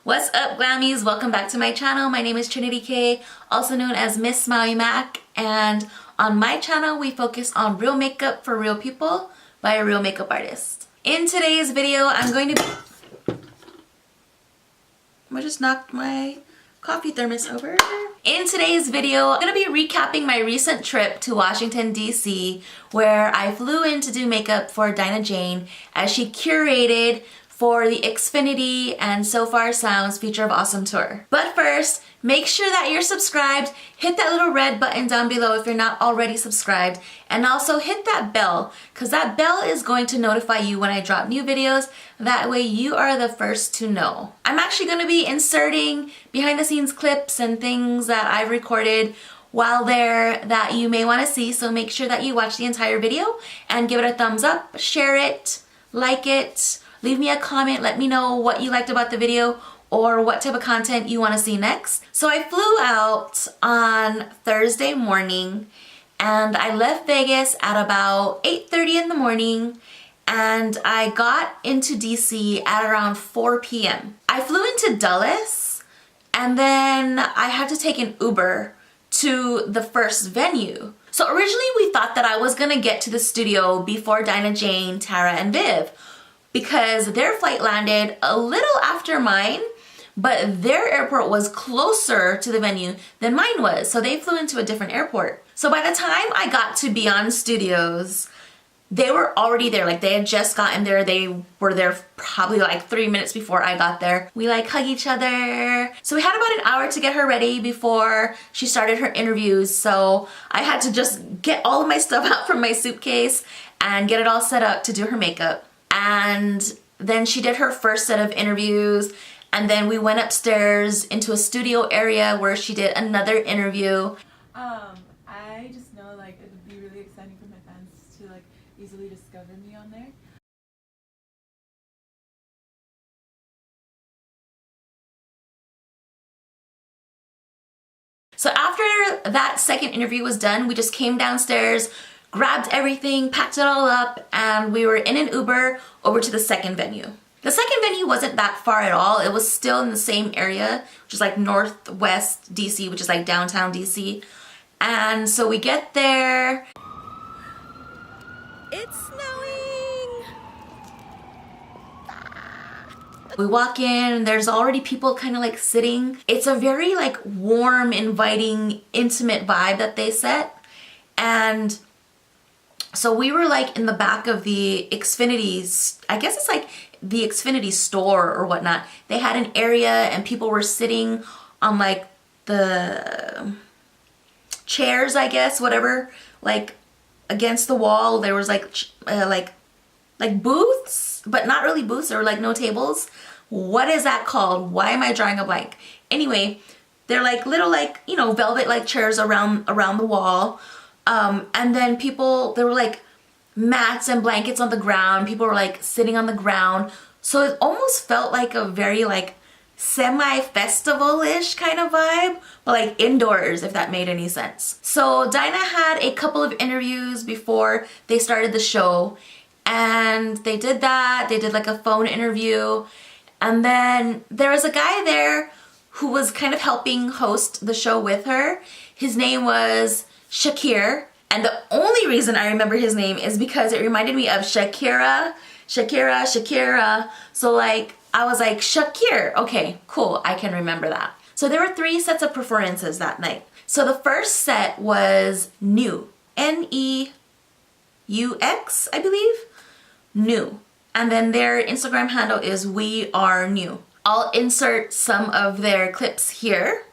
What's up, Glammies? Welcome back to my channel. My name is Trinity K, also known as Miss Maui Mac, and on my channel we focus on real makeup for real people by a real makeup artist. In today's video, I'm going to be... I just knocked my coffee thermos over. In today's video, I'm going to be recapping my recent trip to Washington, D.C., where I flew in to do makeup for Dinah Jane as she curated for the Xfinity and So Far Sounds Future of Awesome tour. But first, make sure that you're subscribed, hit that little red button down below if you're not already subscribed, and also hit that bell, because that bell is going to notify you when I drop new videos. That way you are the first to know. I'm actually going to be inserting behind the scenes clips and things that I've recorded while there that you may want to see, so make sure that you watch the entire video and give it a thumbs up, share it, like it, leave me a comment, let me know what you liked about the video or what type of content you want to see next. So I flew out on Thursday morning and I left Vegas at about 8:30 in the morning and I got into DC at around 4 p.m. I flew into Dulles and then I had to take an Uber to the first venue. So originally we thought that I was gonna get to the studio before Dinah Jane, Tara, and Viv, because their flight landed a little after mine, but their airport was closer to the venue than mine was, so they flew into a different airport. So by the time I got to Beyond Studios, they were already there. Like, they had just gotten there. They were there probably like 3 minutes before I got there. We like hug each other. So we had about an hour to get her ready before she started her interviews, so I had to just get all of my stuff out from my suitcase and get it all set up to do her makeup. And then she did her first set of interviews, and then we went upstairs into a studio area where she did another interview. I just know like it would be really exciting for my fans to like easily discover me on there. So after that second interview was done, we just came downstairs, grabbed everything, packed it all up, and we were in an Uber over to the second venue. The second venue wasn't that far at all. It was still in the same area, which is like northwest DC, which is like downtown DC. And so we get there. It's snowing! We walk in, there's already people kind of like sitting. It's a very like warm, inviting, intimate vibe that they set. And so we were like in the back of the Xfinity, I guess it's like the Xfinity store or whatnot. They had an area and people were sitting on like the chairs, I guess, whatever, like against the wall. There was like booths, but not really booths. There were like no tables. What is that called? Why am I drawing a blank? Anyway, they're like little like, you know, velvet like chairs around the wall. And then people, there were like mats and blankets on the ground. People were like sitting on the ground. So it almost felt like a very like semi-festival-ish kind of vibe, but like indoors, if that made any sense. So Dinah had a couple of interviews before they started the show, and they did that. They did like a phone interview. And then there was a guy there who was kind of helping host the show with her. His name was Shakir, and the only reason I remember his name is because it reminded me of Shakira. So like, I was like, Shakir, okay, cool, I can remember that. So there were 3 sets of performances that night. So the first set was New, N-E-U-X, I believe, New. And then their Instagram handle is We Are New. I'll insert some of their clips here.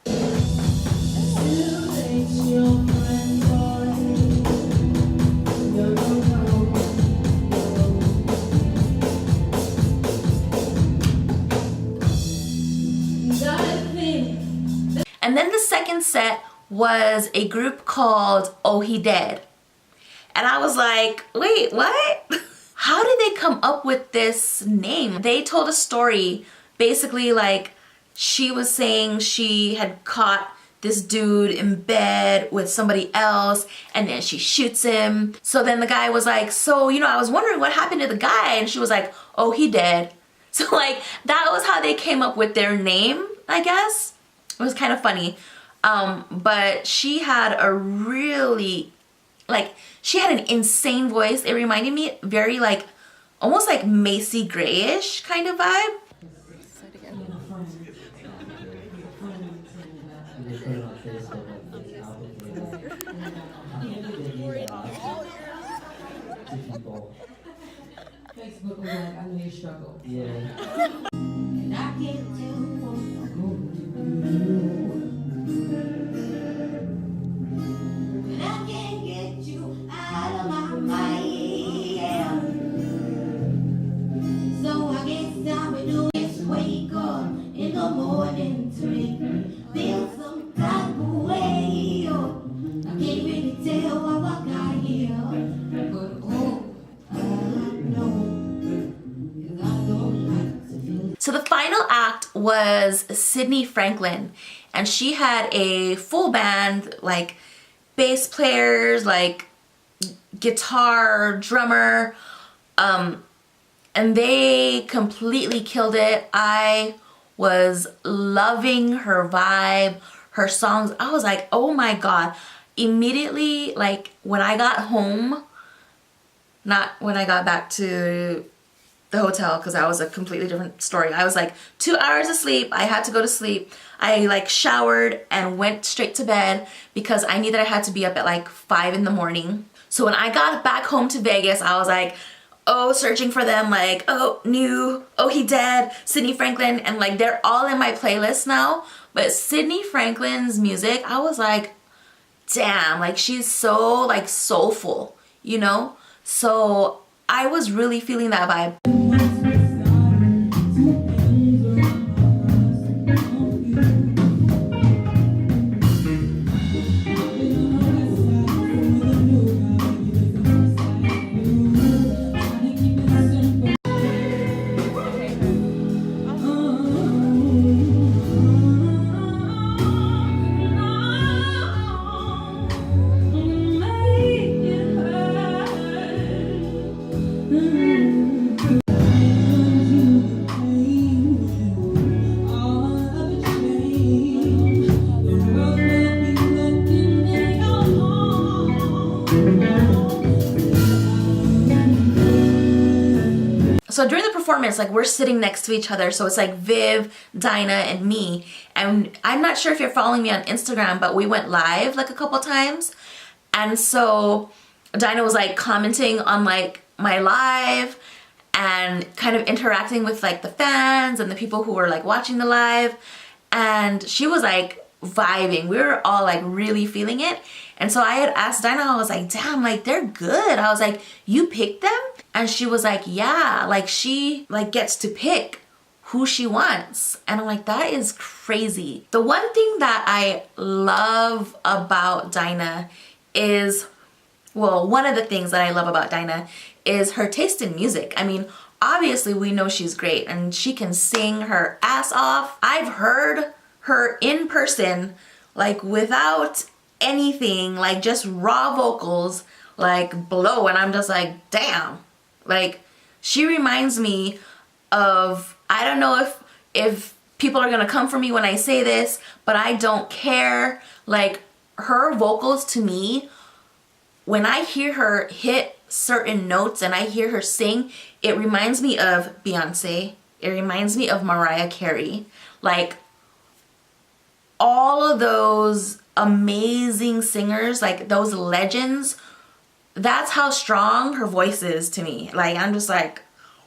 And then the second set was a group called Oh He Dead. And I was like, wait, what? How did they come up with this name? They told a story, basically like she was saying she had caught this dude in bed with somebody else and then she shoots him. So then the guy was like, so, you know, I was wondering what happened to the guy, and she was like, oh, he dead. So like that was how they came up with their name, I guess. It was kind of funny. But she had a really, like, she had an insane voice. It reminded me very like, almost like Macy Grayish kind of vibe. Facebook was like, I know you struggle. Yeah. And I can't tell what and I can't get you out of my mind. So I guess I would do is wake up in the morning to feel some type of way. I can't really tell how I got here, but so the final act was Sydney Franklin, and she had a full band, like bass players, like guitar, drummer, and they completely killed it. I was loving her vibe, her songs. I was like, oh my God. Immediately, like when I got home, not when I got back to the hotel, because that was a completely different story. I was like 2 hours of sleep. I had to go to sleep. I like showered and went straight to bed because I knew that I had to be up at like 5 in the morning. So when I got back home to Vegas, I was like, oh, searching for them, like, oh, new, oh, he dead, Sydney Franklin, and like they're all in my playlist now. But Sydney Franklin's music, I was like, damn, like she's so like soulful, you know? So I was really feeling that vibe. So during the performance, like we're sitting next to each other. So it's like Viv, Dinah, and me. And I'm not sure if you're following me on Instagram, but we went live like a couple times. And so Dinah was like commenting on like my live and kind of interacting with like the fans and the people who were like watching the live. And she was like vibing. We were all like really feeling it. And so I had asked Dinah, I was like, damn, like they're good. I was like, you picked them? And she was like, yeah, like she like gets to pick who she wants. And I'm like, that is crazy. The one thing that I love about Dinah is, well, one of the things that I love about Dinah is her taste in music. I mean, obviously we know she's great and she can sing her ass off. I've heard her in person, like without anything, like just raw vocals, like blow, and I'm just like, damn. Like she reminds me of, I don't know if people are gonna come for me when I say this, but I don't care. Like her vocals to me, when I hear her hit certain notes and I hear her sing, it reminds me of Beyonce. It reminds me of Mariah Carey. Like all of those amazing singers, like those legends, that's how strong her voice is to me. Like I'm just like,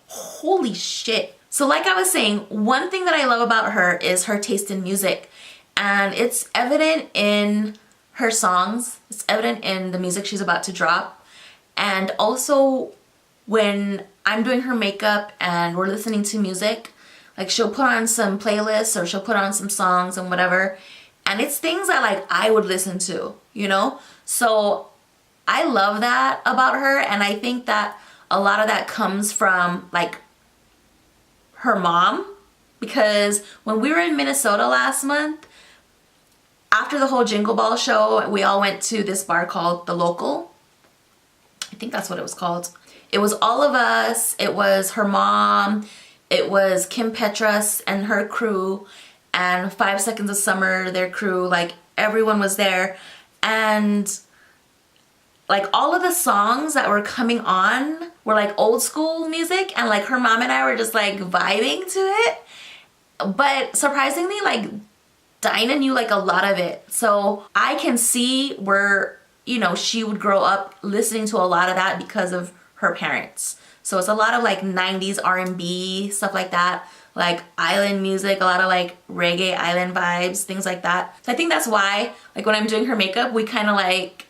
holy shit. So like I was saying, one thing that I love about her is her taste in music, and it's evident in her songs. It's evident in the music she's about to drop, and also when I'm doing her makeup and we're listening to music, like she'll put on some playlists or she'll put on some songs and whatever, and it's things that like I would listen to, you know? So I love that about her, and I think that a lot of that comes from like her mom, because when we were in Minnesota last month, after the whole Jingle Ball show, we all went to this bar called The Local. I think that's what it was called. It was all of us. It was her mom. It was Kim Petras and her crew, and 5 Seconds of Summer, their crew, like everyone was there. And like all of the songs that were coming on were like old school music, and like her mom and I were just like vibing to it. But surprisingly, like Dinah knew like a lot of it. So I can see where, you know, she would grow up listening to a lot of that because of her parents. So it's a lot of like 90s R&B, stuff like that, like island music, a lot of like reggae island vibes, things like that. So I think that's why, like when I'm doing her makeup, we kind of like,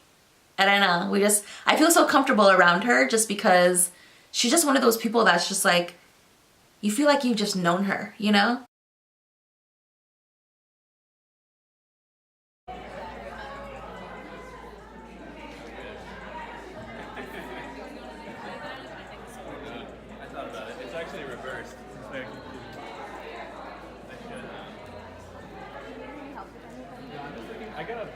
I don't know, I feel so comfortable around her just because she's just one of those people that's just like, you feel like you've just known her, you know? I gotta.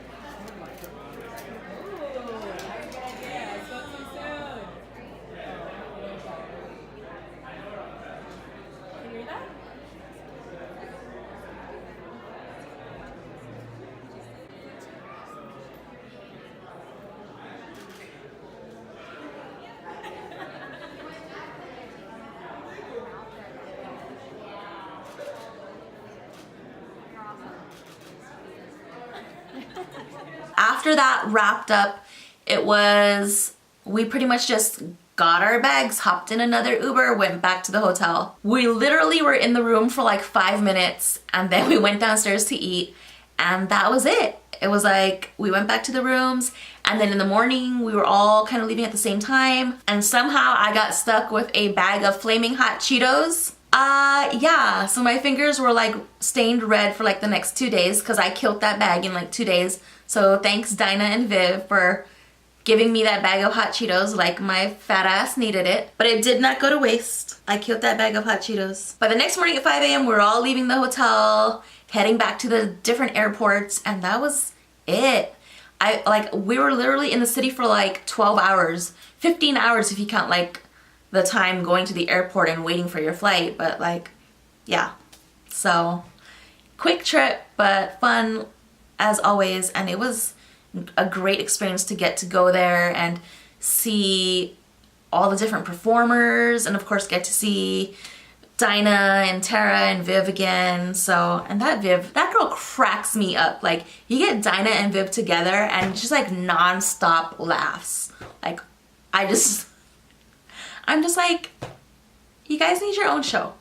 After that wrapped up, we pretty much just got our bags, hopped in another Uber, went back to the hotel. We literally were in the room for like 5 minutes, and then we went downstairs to eat, and that was it. It was like we went back to the rooms, and then in the morning we were all kind of leaving at the same time, and somehow I got stuck with a bag of flaming hot Cheetos. Yeah, so my fingers were like stained red for like the next 2 days because I killed that bag in like 2 days. So thanks Dinah and Viv for giving me that bag of hot Cheetos, like my fat ass needed it. But it did not go to waste. I killed that bag of hot Cheetos. By the next morning at 5 a.m. we were all leaving the hotel, heading back to the different airports, and that was it. We were literally in the city for like 12 hours, 15 hours if you count like the time going to the airport and waiting for your flight, but like, yeah. So, quick trip, but fun as always, and it was a great experience to get to go there and see all the different performers, and of course get to see Dinah and Tara and Viv again. So, and that girl cracks me up. Like, you get Dinah and Viv together and just like non-stop laughs. Like, I'm just like, you guys need your own show.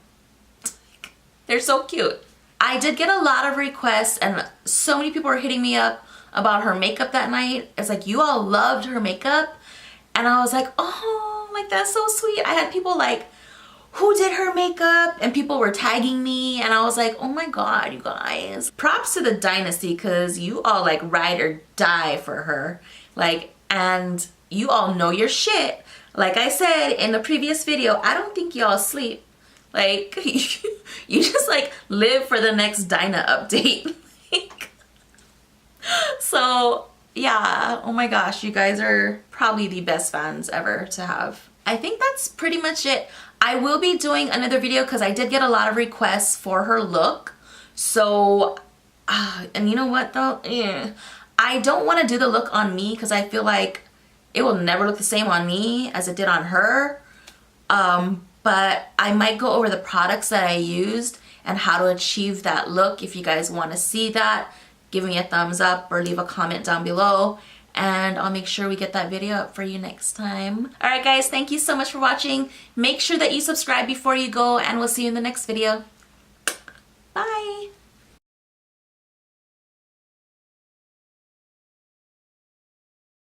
They're so cute. I did get a lot of requests, and so many people were hitting me up about her makeup that night. It's like, you all loved her makeup. And I was like, oh, like that's so sweet. I had people like, who did her makeup? And people were tagging me, and I was like, oh my God, you guys. Props to the Dynasty, because you all like ride or die for her. Like, and you all know your shit. Like I said in the previous video, I don't think y'all sleep. Like, you just like live for the next Dinah update. So yeah, oh my gosh, you guys are probably the best fans ever to have. I think that's pretty much it. I will be doing another video because I did get a lot of requests for her look. So, and you know what though? I don't want to do the look on me because I feel like it will never look the same on me as it did on her. But I might go over the products that I used and how to achieve that look. If you guys want to see that, give me a thumbs up or leave a comment down below, and I'll make sure we get that video up for you next time. Alright guys, thank you so much for watching. Make sure that you subscribe before you go, and we'll see you in the next video.